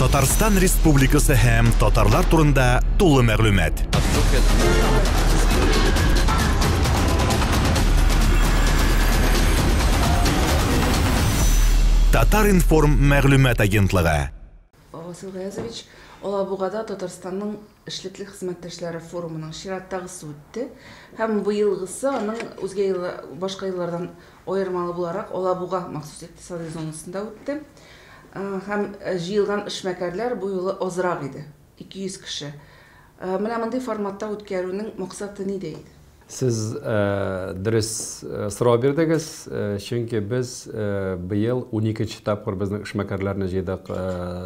Татарстан Республикасы һәм татарлар турында тулы мәгълүмат. Татар-информ мәгълүмат агентлыгы. Васил Гаязович, Алабугада Татарстанның эшлекле хезмәттәшләре форумының чираттагысы үтте. Һәм быелгысы аның үзгә башка еллардан аермалы буларак Алабуга махсус икътисади зонасында үтте. Һәм җыелган эшмәкәрләр бу юлы азрак иде. 200 кеше. Менә мондый форматта үткәрүнең максаты нидә иде? Siz dürüst soru berdiniz. Çünkü biz bu yıl 12. tapkır bizning işmekerlerini jeydik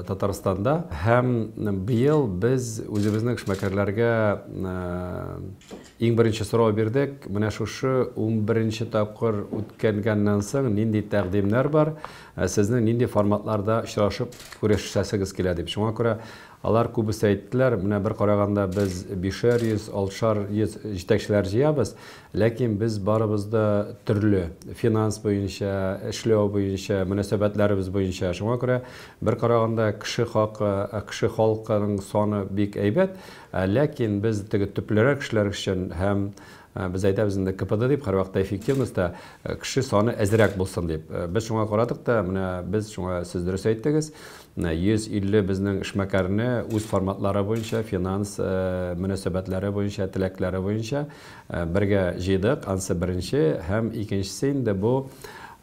Tatarstanda. Hem bu yıl biz özümüzning işmekerlerge en birinci soru berdik. Mana şu 11. tapkır o'tkazgandan so'ng nindi taqdimlar bor. Sizning nindi formatlarda iştirak ko'rishasiz keladi deb. Shunga ko'ra alar күбесе әйттеләр, менә бер караганда без 500-600 җитәкчеләр җыябыз, ләкин без барыбыз да төрле финанс буенча, эшләү буенча, мөнәсәбәтләребез буенча. Шуңа күрә бер караганда кеше халкының саны бик әйбәт, ләкин без теге төплерәк кешеләр өчен һәм biz әйтәбез инде КПД дип һәрвакытта эффективностьта кеше саны әзрәк булсын дип. Без шуңа карадык та, менә без шуңа сез дөрес әйттегез. 150 безнең эшмәкәрне үз форматлары буенча, финанс мөнәсәбәтләре буенча, теләкләре буенча бергә җыйдык. Ансы беренче һәм икенчесе инде бу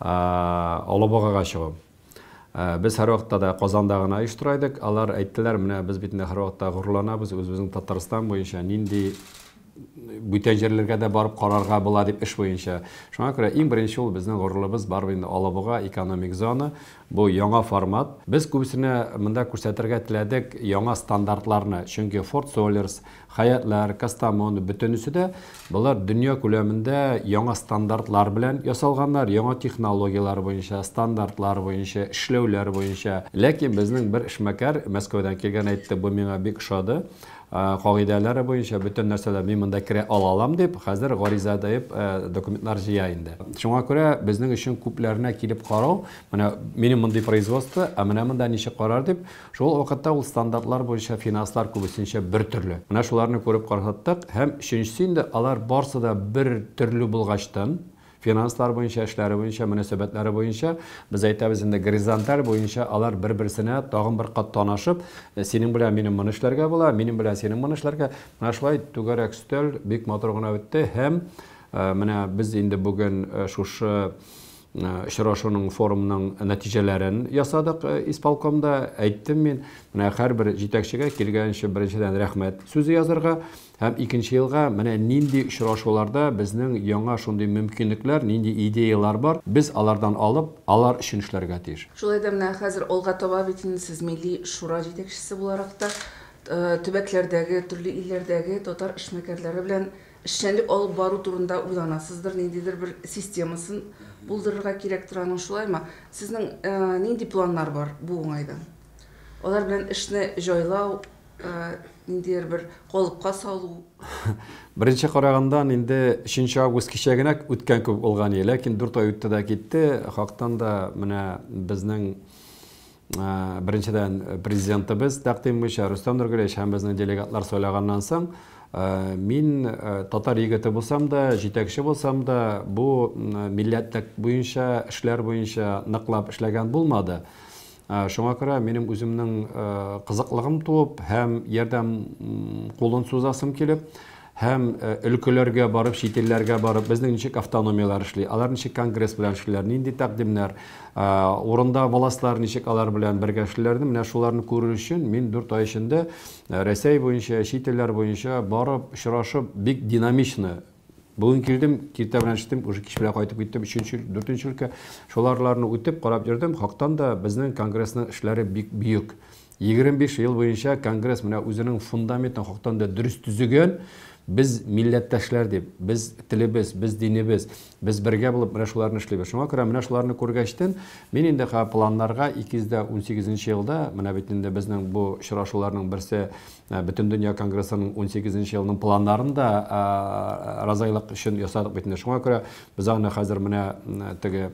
Алабугага чыгу. Biz һәрвакытта да Казанда гына оештырайдык. Алар әйттеләр, менә без бит һәрвакытта горурланабыз, үзебезнең Татарстан буенча нинди бүтән җирләргә дә барып карарга була дип эш буенча. Шуңа күрә иң беренче ул безнең горурлыгыбыз бар инде Алабуга экономик зона. Бу яңа формат. Без күбесенә монда күрсәтергә теләдек яңа стандартларны. Чөнки Ford Solers, Hayatlар, Kastamonu бөтенесе дә булар дөнья күләмендә яңа стандартлар белән ясалганнар, яңа технологиялар буенча, стандартлар буенча, эшләүләр буенча. Ләкин безнең бер эшмәкәр Мәскәүдән килгән әйтте, бу миңа бик ошады. Кагыйдәләре буенча бөтен нәрсәләр мин монда керә алам дип, хәзер гариза дип документлар җыя инде. Шуңа күрә безнең өчен күпләренә килеп карау, менә минем мондый производство, менә монда ничек карар дип, шул вакытта ул стандартлар буенча финанслар күбесенчә бер төрле. Менә шуларны күреп караттык, һәм өченчесе инде алар барсы да бер төрле булгачтан финанслар буенча, эшләре буенча, мөнәсәбәтләре буенча, без әйтәбез инде горизонталь буенча алар бер-берсенә тагын бер кат танышып, синең белән минем моны эшләргә була, минем белән синең моны эшләргә. Менә шулай түгәрәк өстәл бик матур гына үтте һәм менә без инде бүген шушы очрашуның форумның нәтиҗәләрен ясадык исполкомда. Әйттем мин, менә һәрбер җитәкчегә килгәнче беренчедән рәхмәт сүзе язарга һәм икенче елга менә нинди очрашуларда безнең яңа шундый мөмкинлекләр, нинди идеялар бар, без алардан алып, алар өчен эшләргә тиеш. Шулай да менә хәзер алга таба бит сез милли шура җитәкчесе буларак та төбәкләрдәге, төрле илләрдәге татар эшмәкәрләре белән эшчәнлек алып бару турында уйланасыздыр, ниндидер бер системасын булдырырга кирәк торган шулаймы? Сезнең нинди планнар бар бу уңайдан? Алар белән эшне җайлау, ниндидер бер калыпка салу. Беренче карагандан инде 3 август кичә генә үткән күп булган, ләкин 4 ай үтте дә китте. Хактан да менә безнең беренчедән президентыбыз тәкъдим буенча Рустам Нургалиевич һәм безнең делегатлар сайлаганнан соң мин татар егете булсам да, җитәкче булсам да, бу милләтлек буенча, эшләр буенча ныклап эшләгән булмады. Шуңа күрә минем үземнең кызыклыгым туып һәм ярдәм кулын сузасым килеп, һәм өлкәләргә барып, чит-илләргә барып, безнең ничек автономиялар эшли, алар ничек конгресс белән эшлиләр, нинди тәкъдимнәр, урында властлар ничек алар белән бергә эшлиләрне, менә шуларны күрү өчен мин 4 ай эчендә Россия буенча, чит-илләр буенча барып, очрашып, бик динамично. Бүген килдем, киртә белән эштем, уже кич белән кайтып киттем, 3-нче, 4-нче өлкә. Шуларларны үтеп карап йөрдем. Хактан да безнең конгрессның эшләре бик бөек. 25 ел буенча конгресс менә үзенең фундаментын хактан да дөрес төзегән. Biz millettəşlər deyib, biz tilimiz, biz dinimiz, biz birgə bulub mənə şularını işləyib. Şuna görə mənə şularını көргәчтен, мен indi planlarga 2018 елда, mənə bitində bizning bu şuraşularının birisi bütün dünya kongressinin 18 yılının planlarını da razıylıq üçün yasadıq bitində. Şuna görə biz аны хәзер mənə təgə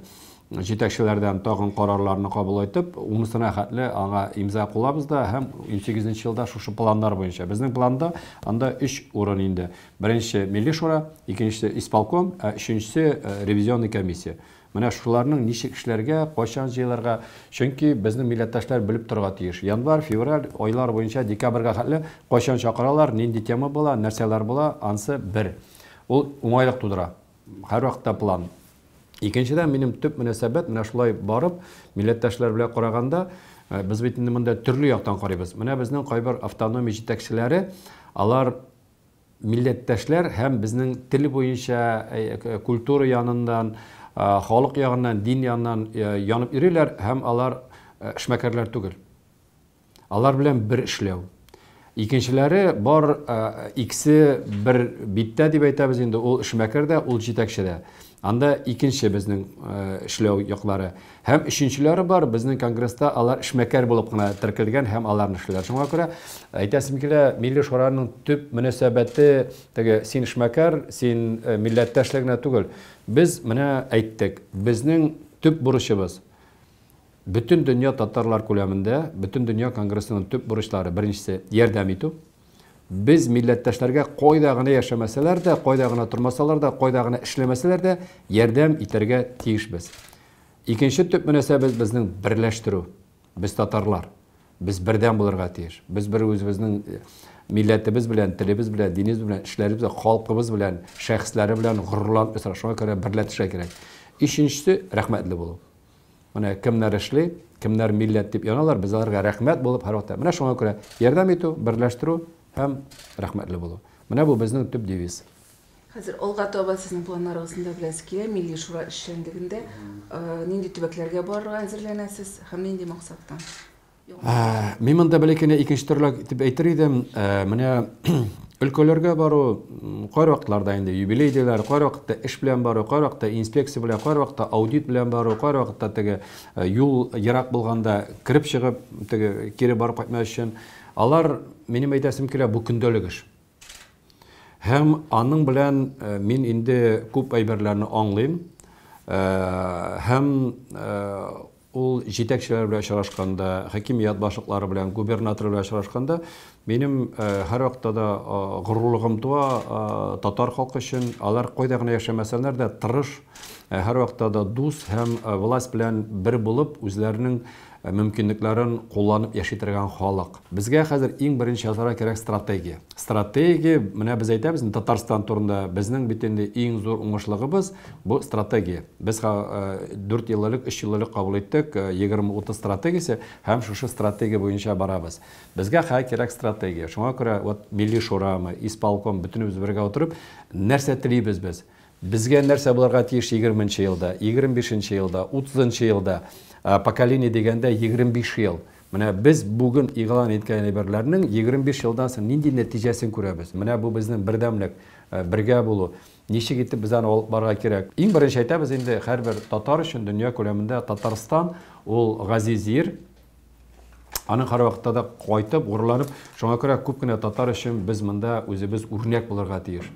жетекчеләрдән тагын карарларны кабул итеп, унысына хәтле аңа имза кулабыз да һәм 18 елда шушы планнар буенча. Безнең планда анда 3 урын инде. Беренче милли шура, икенчесе исполком, өченчесе ревизионный комиссия. Менә шуларның ничек эшләргә, кайчан җыелырга, чөнки безнең милләттәшләр белеп торырга тиеш. Январь, февраль айлар буенча декабрьгә хәтле кайчан чакыралар, нинди тема була, нәрсәләр була, ансы бер. Ул уңайлык тудыра. Һәр вакытта план. Икенчедән минем төп мөнәсәбәт менә шулай барып, милләттәшләр белән караганда, без бит инде монда төрле яктан карыйбыз. Менә безнең кайбер автономия җитәкчеләре, алар милләттәшләр һәм безнең тел буенча, культура яныннан, халык ягыннан, дин яныннан янып йөриләр һәм алар эшмәкәрләр түгел. Алар белән бер эшләү. Икенчеләре бар, икесе бер биттә дип әйтәбез инде, ул эшмәкәр дә, ул җитәкче дә. Анда икенче безнең эшләү яклары. Һәм өченчеләре бар, безнең конгресста алар эшмәкәр булып кына теркелгән һәм аларны эшләр. Шуңа күрә әйтәсем килә, милли шураның төп мөнәсәбәте теге син эшмәкәр, син милләттәшлегенә түгел. Без менә әйттек, безнең төп бурычыбыз бөтен дөнья татарлар күләмендә, бөтен дөнья конгрессының төп бурычлары беренчесе ярдәм итү. Biz millettəşlərə qayda гына яшәмәсәләр дә, qayда гына тормасалар да, qayda гына эшләмәсәләр дә ярдәм итәргә тиешбез. Икенче төп мөнәсәбәт безнең берләштерү. Без татарлар, без бердәм булырга тиеш. Без бер үзебезнең милләтебез белән, телебез белән, динебез белән, эшләребез белән, халкыбыз белән, шәхесләре белән горурланып яшәргә, шуңа күрә берләшергә кирәк. Икенчесе рәхмәтле булу. Менә кемнәр эшли, кемнәр милләт дип яналар, без аларга рәхмәт булып һәр вакытта. Менә шуңа күрә ярдәм итү, берләштерү һәм рәхмәтле булу. Менә бу безнең төп девиз. Хәзер алга таба сезнең планнарыгызда беләсез килә, милли шура эшчәнлегендә нинди төбәкләргә барырга әзерләнәсез һәм нинди максаттан? Мин монда бәлкинә икенче төрле дип әйтер идем, менә өлкәләргә бару, кай вакытларда инде юбилейдәләр, кай вакытта эш белән бару, кай вакытта инспекция белән, кай вакытта аудит белән бару, кай вакытта теге юл ерак булганда кирип чыгып, теге кире барып кайтмас өчен, алар минем әйтәсем килә бу көндәлек эш. Һәм аның белән мин инде күп әйберләрне аңлыйм. Һәм ул җитәкчеләр белән очрашканда, хакимият башлыклары белән, губернатор белән очрашканда, минем һәр вакытта да горурлыгым туа татар халкы өчен. Алар кайда гына яшәмәсәләр дә тырыш, һәр вакытта да дус һәм власть белән бер булып үзләренең мөмкинлекләрен кулланып яши торган халык. Безгә хәзер иң беренче ясарга кирәк стратегия. Стратегия, менә без әйтәбез, Татарстан турында безнең бит инде иң зур уңышлыгыбыз бу стратегия. Без 4 еллык, 3 еллык кабул иттек, 20-30 стратегиясе һәм шушы стратегия буенча барабыз. Безгә кирәк стратегия. Шуңа күрә вот милли шурамы, исполком бөтенебез бергә утырып, нәрсә телибез без? Безгә нәрсә булырга тиеш 20-нче елда, 25-нче елда, 30-нчы елда? Поколение дигәндә 25 ел. Менә без бүген игълан иткән әйберләрнең 25 елдан соң нинди нәтиҗәсен күрәбез. Менә бу безнең бердәмлек, бергә булу. Ничек итеп без аны алып барырга кирәк? Иң беренче әйтәбез инде һәрбер татар өчен дөнья күләмендә Татарстан ул газиз ир. Аның һәр вакытта да кайтып, урланып, шуңа күрә күп кенә татар өчен без монда үзебез үрнәк булырга тиеш.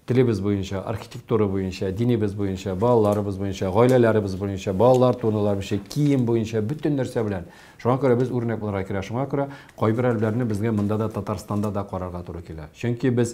Телебез буенча, архитектура буенча, динебез буенча, балаларыбыз буенча, гаиләләребез буенча, балалар туныйлар буенча, кием буенча, бөтен нәрсә белән. Шуңа күрә без үрнәк булырга кирәк. Шуңа күрә кайбер әлбәләрне безгә монда да Татарстанда да карарга туры килә. Чөнки без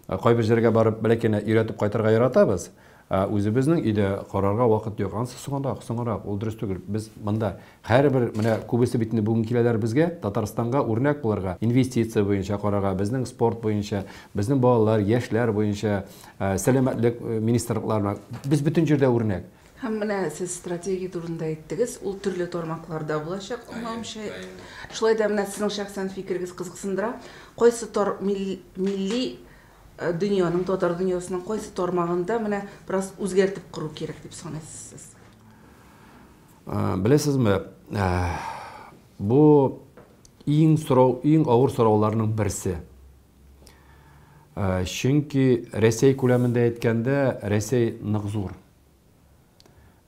кайбер җиргә барып бәлкинә өйрәтеп кайтырга яратабыз. Үзебезнең өйдә карарга вакыт юк. Ансы соңрак, ул дөрес түгел. Без монда һәрбер менә күбесе бит инде бүген киләләр безгә Татарстанга үрнәк булырга, инвестиция буенча карарга, безнең спорт буенча, безнең балалар, яшьләр буенча, сәламәтлек министрлыкларына без бөтен җирдә үрнәк. Һәм менә сез стратегия турында әйттегез, ул төрле тармакларда булачак. Аңламча, шулай да менә сезнең шәхсән фикерегез кызыксындыра. Кайсы милли дөньяның, татар дөньясының кайсы тармагында менә бераз үзгәртеп кору кирәк дип саныйсыз? Беләсезме, бу иң авыр сорауларның берсе. Чөнки Рәсәй күләмендә әйткәндә, Рәсәй нык зур.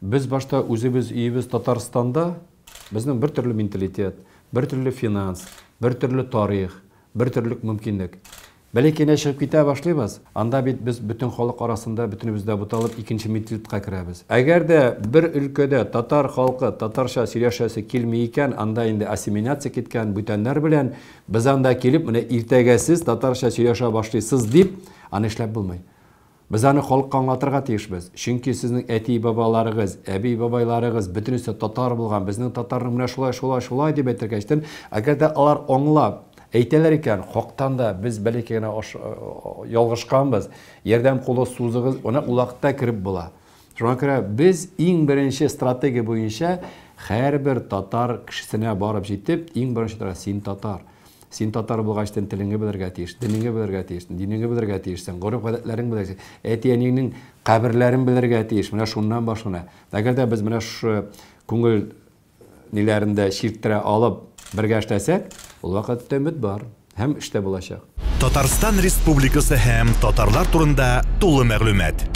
Без башта үзебез өебез Татарстанда, безнең бер төрле менталитет, бер төрле финанс, бер төрле тарих, бер төрле мөмкинлек. Бәләкәй чыгып китә башлыйбыз. Анда бит без бөтен халык арасында бөтенебез дә буталып икенче менталитетка керәбез. Әгәр дә бер өлкәдә татар халкы татарча сөйләшәсе килми икән, анда инде ассимиляция киткән бүтәннәр белән без анда килеп, менә иртәгә сез татарча сөйләшә башлыйсыз дип, аны эшләп булмый. Biz аны халыкка аңлатырга тиешбез. Чөнки сезнең әти бабаларыгыз, әби бабайларыгыз бөтенесе татар булган, безнең татарның менә шулай дип әйтергә өчен, әгәр дә алар аңлап әйтәләр икән, хактан да без бәләкәй генә ялгышканбыз, ярдәм кулы сузыгыз, аны ул вакытта кирип була. Шуңа күрә без иң беренче стратегия буенча һәрбер татар кешесенә барып җитеп, иң беренче син татар. Син татар булгачтан телеңне белергә тиеш, динеңне белергә тиеш, динеңне белергә тиешсең, гореф-гадәтләрен белергә, әти-әнинең каберләрен белергә тиеш. Менә шуннан башлана. Әгәр дә без менә шу күңел ниләрендә ширттерә алып бергә эшләсәк, ул вакытта өмет бар, һәм эштә булачак. Татарстан Республикасы һәм татарлар турында тулы мәгълүмат.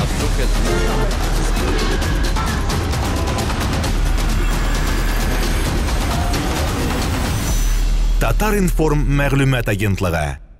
Татар информ мәгълүмат агентлыгы.